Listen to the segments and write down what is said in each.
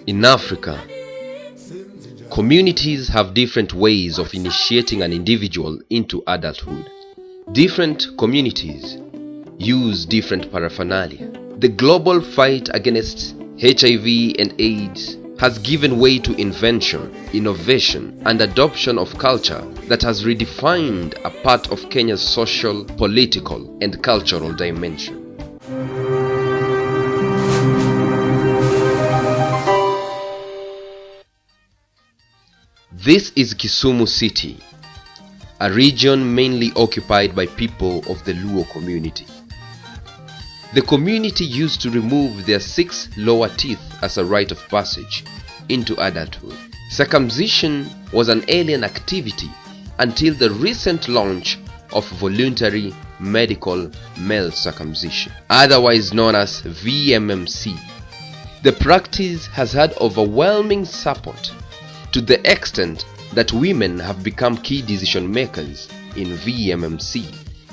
In Africa, communities have different ways of initiating an individual into adulthood. Different communities use different paraphernalia. The global fight against HIV and AIDS has given way to invention, innovation, and adoption of culture that has redefined a part of Kenya's social, political, and cultural dimension. This is Kisumu City, a region mainly occupied by people of the Luo community. The community used to remove their 6 lower teeth as a rite of passage into adulthood. Circumcision was an alien activity until the recent launch of Voluntary Medical Male Circumcision, otherwise known as VMMC. The practice has had overwhelming support, to the extent that women have become key decision makers in VMMC.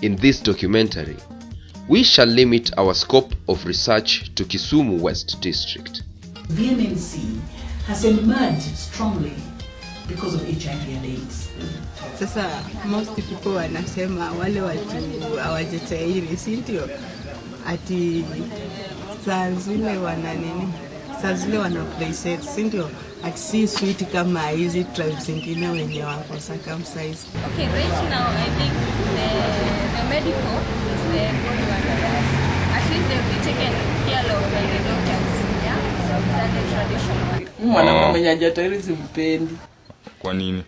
In this documentary, we shall limit our scope of research to Kisumu West District. VMMC has emerged strongly because of HIV and AIDS. Sasa most people wanasema wale watu hawajatahiri, si ndio? Ati saa zile wana play set, si ndio? Ati si sweet kama hizi tribes zingine wenye wako circumcised. Okay, right now I think the medical is the good one. At least they'll be taken care of by the doctors, yeah? Than the traditional one. Mwanamke mwenye hajatahiri simpendi. Kwa nini?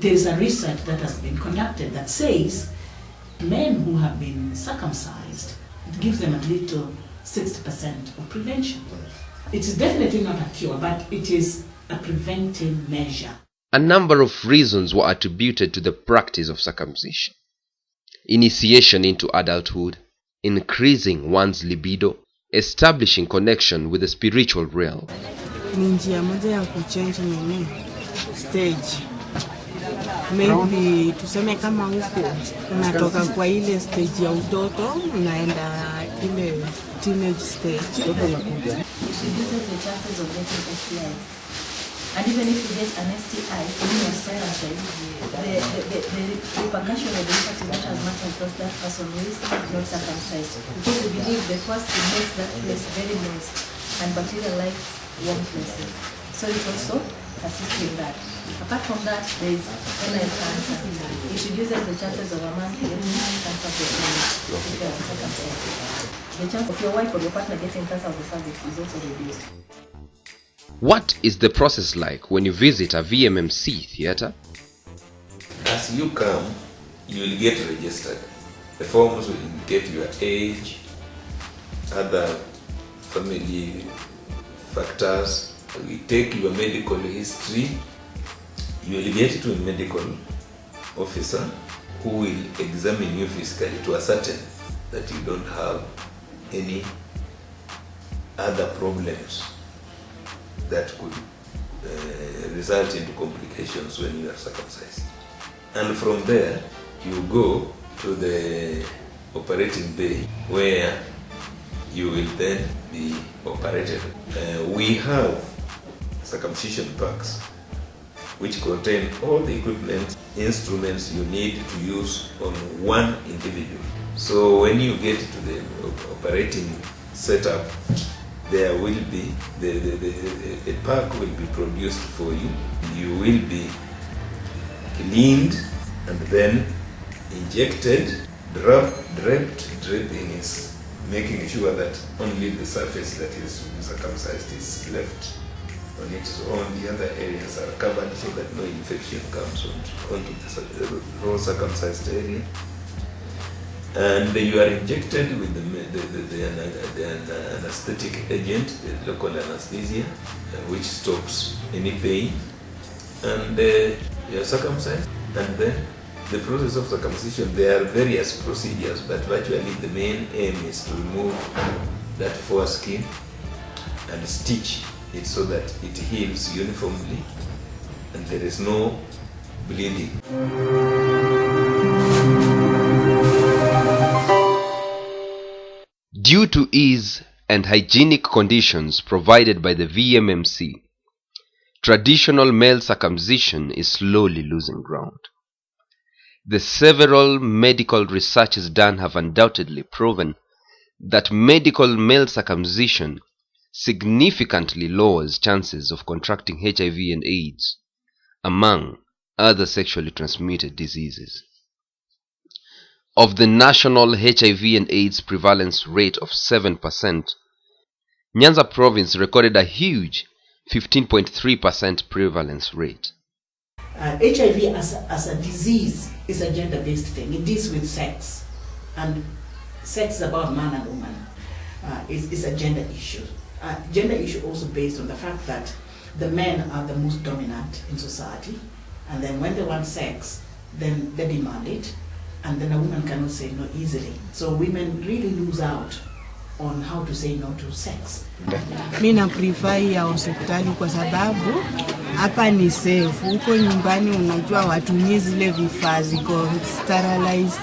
There is a research that has been conducted that says men who have been circumcised, it gives them at least 60% of prevention. It is definitely not a cure, but it is a preventive measure. A number of reasons were attributed to the practice of circumcision: initiation into adulthood, increasing one's libido, establishing connection with the spiritual realm. Ni njia moja ya kuchange nini stage. Maybe tuseme kama huko unatoka kwa ile stage ya utoto unaenda ile teenage stage. You should reduce the chances of getting STIs. And even if you get an STI, when you are circumcised, the repercussion of the impact is not as much as that person who is not circumcised. Because we believe the first thing makes that place very moist and bacteria like warm places. So it also assists in that. Apart from that, there is anal cancer. It reduces the chances of a man getting cancer of the anus if they are circumcised. The chance of your wife or your partner getting cancer of the cervix is also reduced. What is the process like when you visit a VMMC theater? As you come, you will get registered. The forms will indicate your age, other family factors. We take your medical history. You will get to a medical officer who will examine you physically to ascertain that you don't have any other problems that could result into complications when you are circumcised. And from there, you go to the operating bay where you will then be operated. We have circumcision packs which contain all the equipment, instruments you need to use on one individual. So when you get to the operating setup, there will be, a pack will be produced for you. You will be cleaned and then injected, draping is making sure that only the surface that is circumcised is left on its own. The other areas are covered so that no infection comes onto the raw circumcised area. And you are injected with the anesthetic agent, the local anesthesia, which stops any pain, and you are circumcised. And then the process of circumcision, there are various procedures, but virtually the main aim is to remove that foreskin and stitch it so that it heals uniformly and there is no bleeding. Due to ease and hygienic conditions provided by the VMMC, traditional male circumcision is slowly losing ground. The several medical researches done have undoubtedly proven that medical male circumcision significantly lowers chances of contracting HIV and AIDS, among other sexually transmitted diseases. Of the national HIV and AIDS prevalence rate of 7%, Nyanza province recorded a huge 15.3% prevalence rate. HIV as a disease is a gender-based thing. It deals with sex, and sex is about man and woman. It's a gender issue. Gender issue also based on the fact that the men are the most dominant in society, and then when they want sex, then they demand it, and then a woman cannot say no easily. So women really lose out on how to say no to sex. Mimi na prefer ya hospitali kwa sababu hapa ni safe. Huko nyumbani unajua watumie zile vifaa ziko sterilized,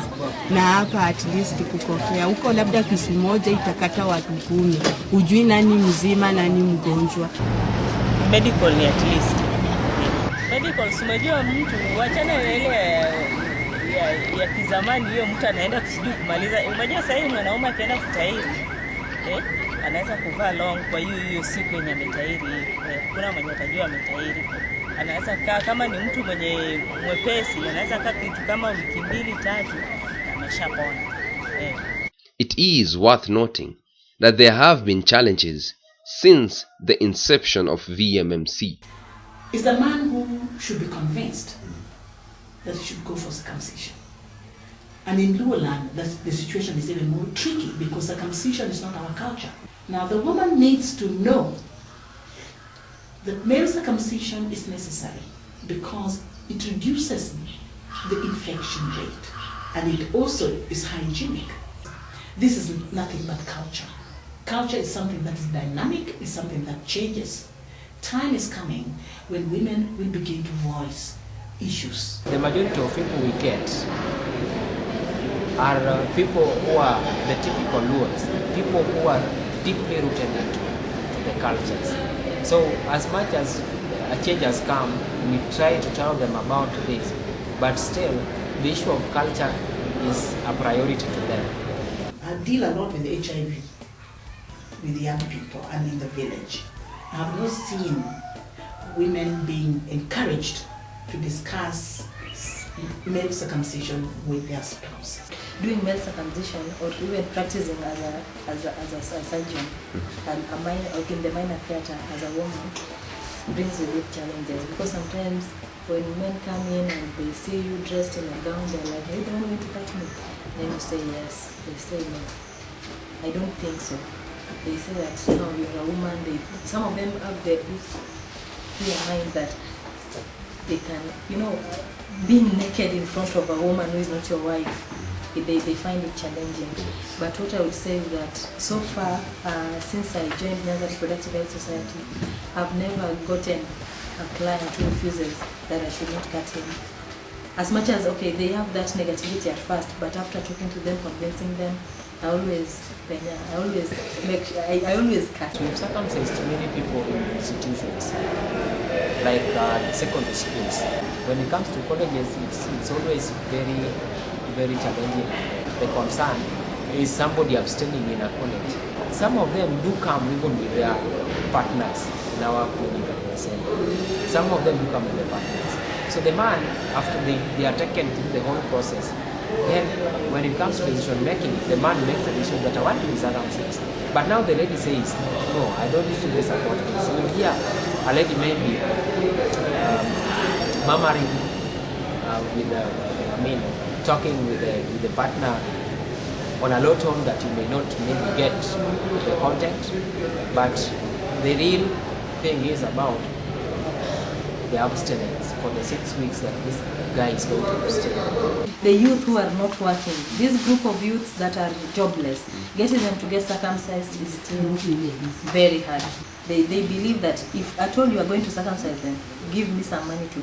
na hapa at least kukofea. Huko labda kesi moja itakata watu 10. Hujui nani mzima nani mgonjwa. Medical ni at least. Medical unajua mtu wachana ile ya kizamani, hiyo mtu anaenda kusijui kumaliza. Unajua sasa hivi mwanaume akienda kutahiri anaweza kuvaa long kwa hiyo siku yenye ametahiri. Kuna mwenye atajua ametahiri. Anaweza kaa kama ni mtu mwenye mwepesi, anaweza kaa kitu kama wiki 2-3 ameshapona. It is worth noting that there have been challenges since the inception of VMMC. It's the man who should be convinced that he should go for circumcision. And in Luo land, the situation is even more tricky because circumcision is not our culture. Now the woman needs to know that male circumcision is necessary because it reduces the infection rate and it also is hygienic. This is nothing but culture. Culture is something that is dynamic, is something that changes. Time is coming when women will begin to voice issues. The majority of people we get are people who are the typical Luos, people who are deeply rooted into the cultures. So as much as a change has come, we try to tell them about this, but still the issue of culture is a priority to them. I deal a lot with HIV, with young people and in the village. I have not seen women being encouraged to discuss male circumcision with their spouse. Doing male circumcision or even practicing as a surgeon and in the minor theater as a woman brings with it challenges, because sometimes when men come in and they see you dressed in a gown, they're like, "Hey, don't want to touch me." Then you say yes, they say no. I don't think so. They say that no, you're a woman. Some of them have the clear mind that they can, being naked in front of a woman who is not your wife, they find it challenging. But what I would say is that so far, since I joined Nyanza Reproductive Health Society, I've never gotten a client who refuses that I should not cut him. As much as, okay, they have that negativity at first, but after talking to them, convincing them, I always cut. We've circumcised many people in institutions, like secondary schools. When it comes to colleges, it's always very, very challenging. The concern is somebody abstaining in a college. Some of them do come even with their partners in our clinic. Some of them do come with their partners. So the man, after they are taken through the whole process, then when it comes to decision making, the man makes the decision that I want to be circumcised. But now the lady says, no, I don't need to be supported. So here, a lady may be murmuring talking with the partner on a low tone that you may not maybe get the content, but the real thing is about the abstinence for the 6 weeks that this guy is going to stay. The youth who are not working, this group of youths that are jobless, getting them to get circumcised is still very hard. They believe that if at all you are going to circumcise them, give me some money to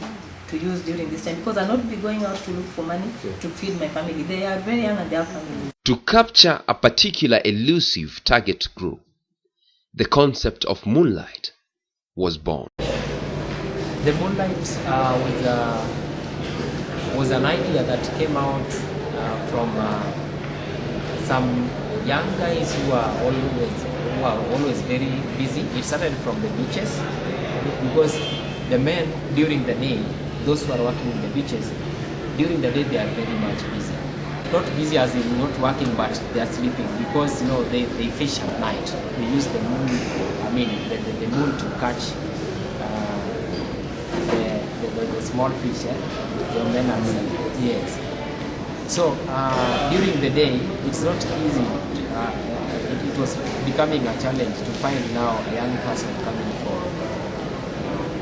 to use during this time, because I'll not be going out to look for money to feed my family. They are very young and they have families. To capture a particular elusive target group, the concept of moonlight was born. The moonlight was an idea that came out from some young guys who are always very busy. It started from the beaches, because the men during the day, those who are working in the beaches, during the day they are very much busy. Not busy as in not working, but they are sleeping, because they fish at night. They use the moon, the moon to catch the small fish, the men and yes. So during the day, it's not easy. It was becoming a challenge to find now a young person coming for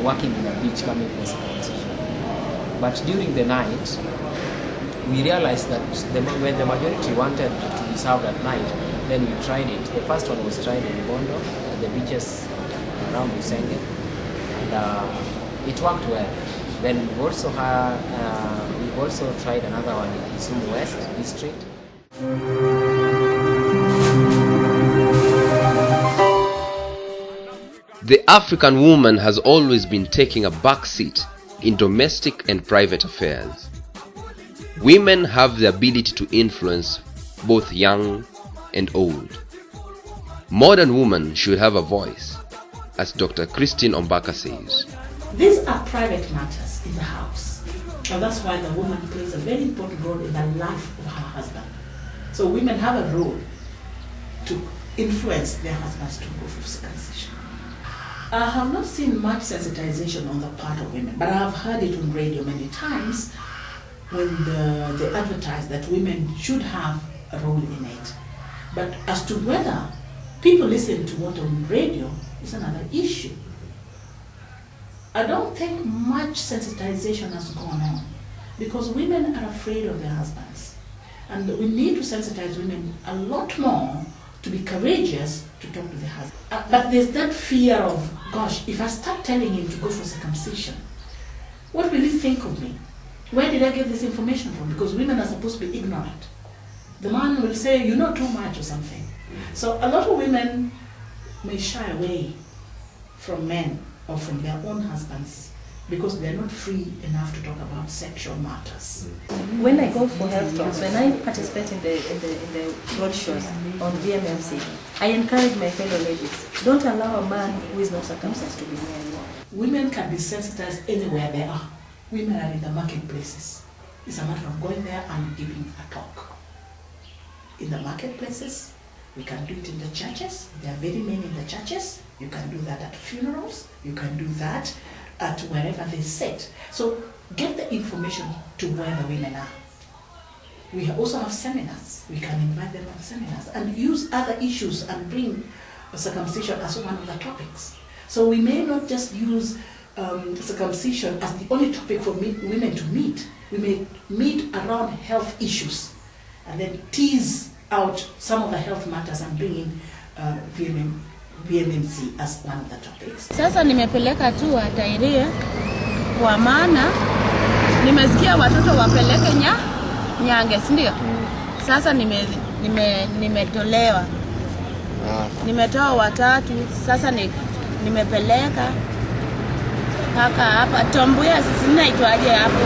working in a beach, coming for circumcision. But during the night, we realized that when the majority wanted to be served at night, then we tried it. The first one was tried in Bondo, at the beaches around Usenge, and it worked well. Then we've also tried another one in Kisumu West District. The African woman has always been taking a back seat in domestic and private affairs. Women have the ability to influence both young and old. Modern women should have a voice, as Dr. Christine Ombaka says. These are private matters in the house. And that's why the woman plays a very important role in the life of her husband. So women have a role to influence their husbands to go for circumcision. I have not seen much sensitization on the part of women, but I have heard it on radio many times when they advertise that women should have a role in it. But as to whether people listen to what on radio is another issue. I don't think much sensitization has gone on because women are afraid of their husbands. And we need to sensitize women a lot more to be courageous to talk to their husband. But there's that fear of, gosh, if I start telling him to go for circumcision, what will he think of me? Where did I get this information from? Because women are supposed to be ignorant. The man will say, you know too much or something. So a lot of women may shy away from men or from their own husbands because they're not free enough to talk about sexual matters. When I go for health talks, when I participate in the road shows on VMMC, I encourage my fellow ladies, don't allow a man who is not circumcised to be near you. Women can be sensitized anywhere they are. Women are in the marketplaces. It's a matter of going there and giving a talk. In the marketplaces, we can do it in the churches. There are very many in the churches. You can do that at funerals. You can do that at wherever they sit. So get the information to where the women are. We also have seminars. We can invite them on seminars and use other issues and bring circumcision as one of the topics. So we may not just use circumcision as the only topic for women to meet. We may meet around health issues and then tease out some of the health matters and bring in VMMC as one of the topics. Sasa nimepeleka tu atairie kwa maana nimesikia watoto wapeleke nyange, si ndio? Sasa nimetolewa. Nimetoa watatu, sasa nimepeleka mpaka hapa Tombuya, sisi naitwaje hapo.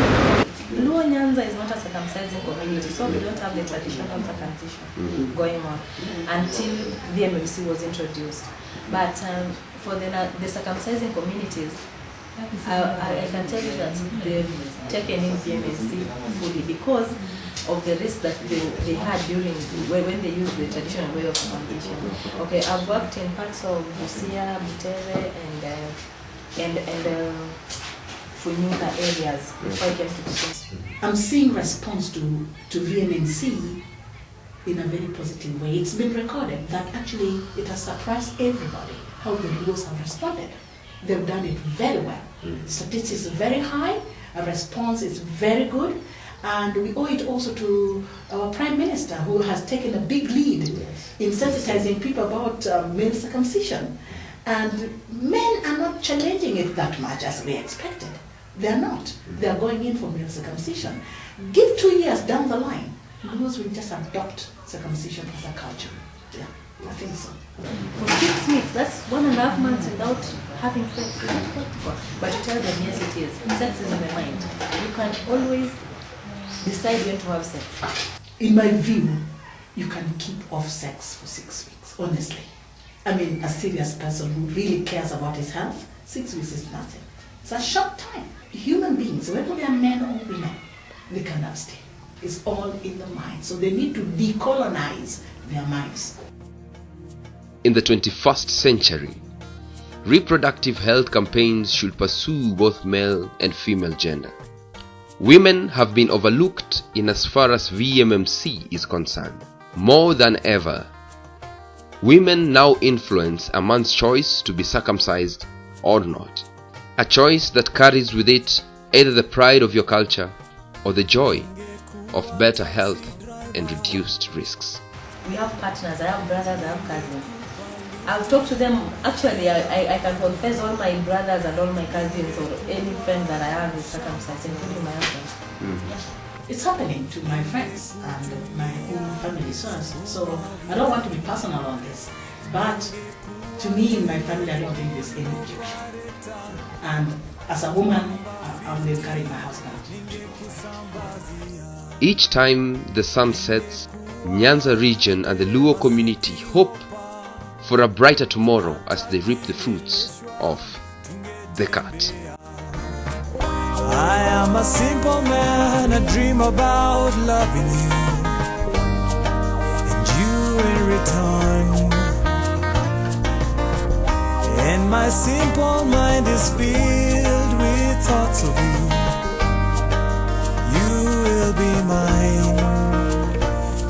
Luo Nyanza is not a circumcising community, so we don't have the traditional circumcision going on until VMMC was introduced. But for the circumcising communities, I can tell you that they've taken in VMMC fully because of the risk that they had during when they used the traditional way of circumcision. Okay, I've worked in parts of Busia, Butere, and Funyuka areas before I came to this. I'm seeing response to VMNC in a very positive way. It's been recorded that actually it has surprised everybody how the Luos have responded. They've done it very well. Statistics are very high, our response is very good, and we owe it also to our Prime Minister who has taken a big lead in sensitizing people about male circumcision. And men are not challenging it that much as we expected. They are not. They are going in for male circumcision. Give 2 years down the line, Luos will just adopt circumcision as a culture. Yeah, I think so. For 6 weeks, that's 1.5 months without having sex. Is that practical? But you tell them, yes, it is. Sex is in the mind. You can always decide when to have sex. In my view, you can keep off sex for 6 weeks, honestly. I mean, a serious person who really cares about his health, 6 weeks is nothing. It's a short time. Human beings, whether they are men or women, they can abstain. It's all in the mind. So they need to decolonize their minds. In the 21st century, reproductive health campaigns should pursue both male and female gender. Women have been overlooked in as far as VMMC is concerned. More than ever, women now influence a man's choice to be circumcised or not. A choice that carries with it either the pride of your culture or the joy of better health and reduced risks. We have partners, I have brothers, I have cousins. I've talked to them. Actually, I can confess all my brothers and all my cousins or any friend that I have is circumcised, including my husband. It's happening to my friends and my own family. So I don't want to be personal on this, but to me, in my family, I don't think there's any objection. And as a woman, I will encourage my husband to go. Each time the sun sets, Nyanza region and the Luo community hope for a brighter tomorrow as they reap the fruits of the cut. I am a simple man, I dream about loving you, and you in return. And my simple mind is filled with thoughts of you. You will be mine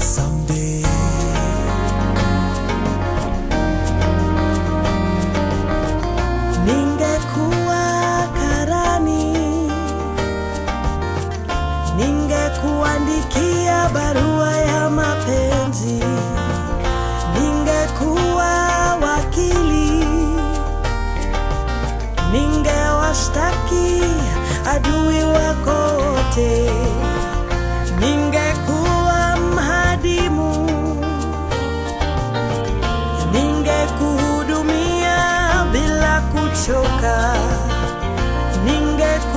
someday. Ningekuwa karani, ningekuandikia barua ya mapenzi, ningekuwa wakili, ningewashtaki adui wako wote, ningekuwa mhadimu, ningekuhudumia bila kuchoka, ningekuwa